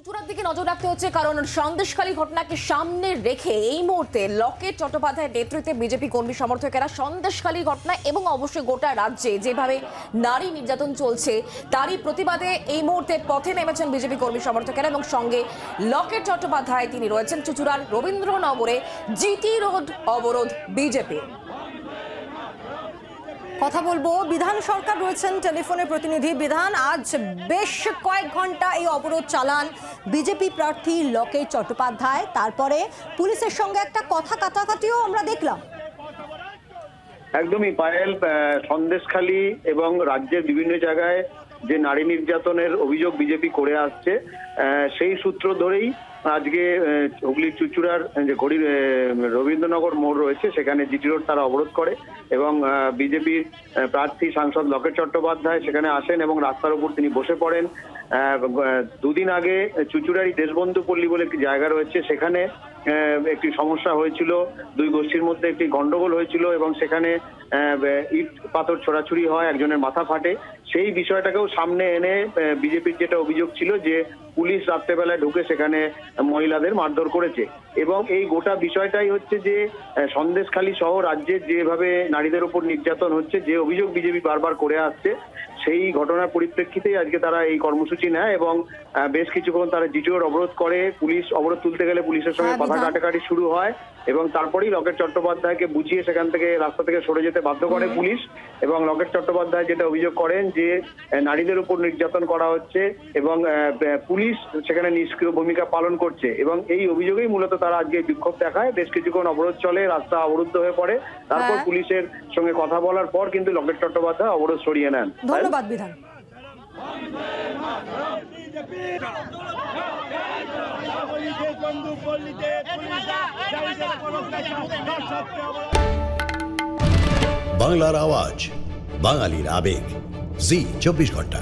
চুচুড়ার দিকে নজর রাখতে হচ্ছে কারণ সন্দেশখালী ঘটনাকে সামনে রেখে এই মুহূর্তে লকেট চট্টোপাধ্যায়ের নেতৃত্বে বিজেপি কর্মী সমর্থকেরা সন্দেশখালী ঘটনা এবং অবশ্যই গোটা রাজ্যে যেভাবে নারী নির্যাতন চলছে তারই প্রতিবাদে এই মুহূর্তে পথে নেমেছেন বিজেপি কর্মী সমর্থকেরা এবং সঙ্গে লকেট চট্টোপাধ্যায় তিনি রয়েছেন চুচুড়ার রবীন্দ্রনগরে জিটি রোড অবরোধ বিজেপি। কথা বলবো বিধান সরকার রয়েছেন টেলিফোনে প্রতিনিধি। বিধান, আজ বেশ কয়েক ঘন্টা এই অবরোধ চালান বিজেপি প্রার্থী লকেট চট্টোপাধ্যায়, তারপরে পুলিশের সঙ্গে একটা কথা কাটাকাটিও আমরা দেখলাম। একদমই পায়েল, সন্দেশখালী এবং রাজ্যের বিভিন্ন জায়গায় যে নারী নির্যাতনের অভিযোগ বিজেপি করে আসছে সেই সূত্র ধরেই আজকে হুগলির চুচুড়ার যে রবীন্দ্রনগর মোড় রয়েছে সেখানে জিটি রোড তারা অবরোধ করে এবং বিজেপির প্রার্থী সাংসদ লকেট চট্টোপাধ্যায় সেখানে আসেন এবং রাস্তার উপর তিনি বসে পড়েন। দুদিন আগে চুচুড়ারই দেশবন্ধু পল্লী বলে একটি জায়গা রয়েছে, সেখানে একটি সমস্যা হয়েছিল, দুই গোষ্ঠীর মধ্যে একটি গন্ডগোল হয়েছিল এবং সেখানে ইট পাথর ছোড়াছুড়ি হয়, একজনের মাথা ফাটে। সেই বিষয়টাকেও সামনে এনে বিজেপির যেটা অভিযোগ ছিল যে পুলিশ রাত্রেবেলায় ঢুকে সেখানে মহিলাদের মারধর করেছে এবং এই গোটা বিষয়টাই হচ্ছে যে সন্দেশখালী সহ রাজ্যের যেভাবে নারীদের উপর নির্যাতন হচ্ছে, যে অভিযোগ বিজেপি বারবার করে আসছে, সেই ঘটনার পরিপ্রেক্ষিতেই আজকে তারা এই কর্মসূচি নেয় এবং বেশ কিছুক্ষণ তারা জিটি রোড অবরোধ করে। পুলিশ অবরোধ তুলতে গেলে পুলিশের সঙ্গে কথা কাটাকাটি শুরু হয় এবং তারপরেই লকেট চট্টোপাধ্যায়কে বুঝিয়ে সেখান থেকে রাস্তা থেকে সরে যেতে বাধ্য করে পুলিশ এবং লকেট চট্টোপাধ্যায় যেটা অভিযোগ করেন যে নারীদের উপর নির্যাতন করা হচ্ছে এবং পুলিশ সেখানে নিষ্ক্রিয় ভূমিকা পালন করছে এবং এই অভিযোগেই মূলত তারা আজকে বিক্ষোভ দেখায়। বেশ কিছুক্ষণ অবরোধ চলে, রাস্তা অবরুদ্ধ হয়ে পড়ে, তারপর পুলিশের সঙ্গে কথা বলার পর কিন্তু লকেট চট্টোপাধ্যায় অবরোধ সরিয়ে নেন। ধন্যবাদ বিধান। বাংলার আওয়াজ, বাঙালির আবেগ, জি 24 ঘন্টা।